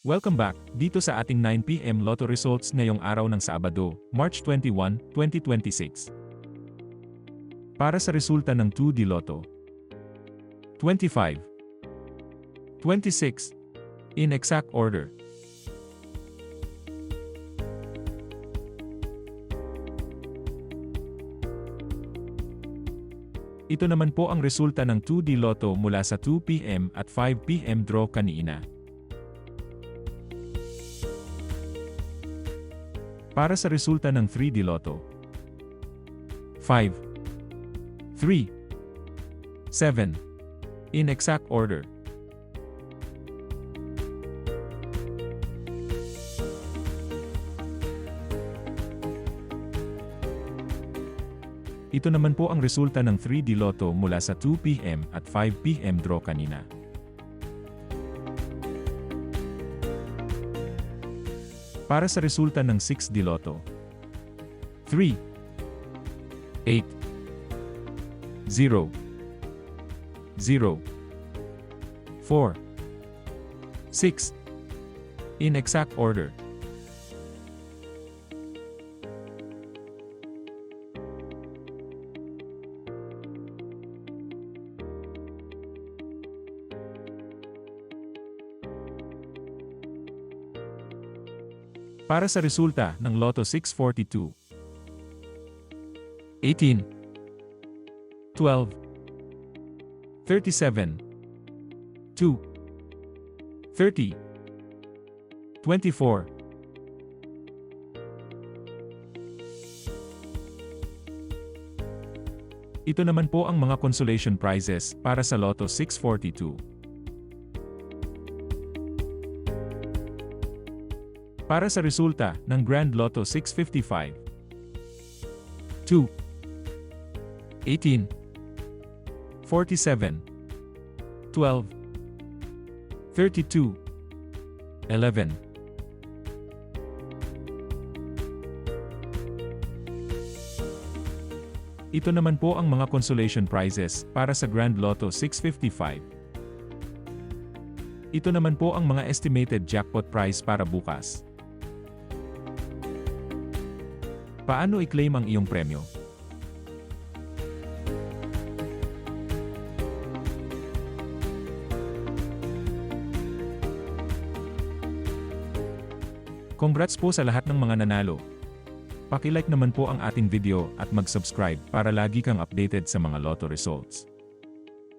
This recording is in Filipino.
Welcome back, dito sa ating 9 PM Lotto results ngayong araw ng Sabado, March 21, 2026. Para sa resulta ng 2D Lotto. 25. 26. In exact order. Ito naman po ang resulta ng 2D Lotto mula sa 2 PM at 5 PM draw kanina. Para sa resulta ng 3D Lotto. 5, 3, 7. In exact order. Ito naman po ang resulta ng 3D Lotto mula sa 2 PM at 5 PM draw kanina. Para sa resulta ng 6D Lotto. 3, 8, 0, 0, 4, 6. In exact order. Para sa resulta ng Lotto 642. 18, 12, 37, 2, 30, 24. Ito naman po ang mga consolation prizes para sa Lotto 642. Para sa resulta ng Grand Lotto 655. 2, 18, 47, 12, 32, 11. Ito naman po ang mga consolation prizes para sa Grand Lotto 655. Ito naman po ang mga estimated jackpot prize para bukas. Paano i-claim ang iyong premyo? Congrats po sa lahat ng mga nanalo. Paki-like naman po ang ating video at mag-subscribe para lagi kang updated sa mga Lotto results.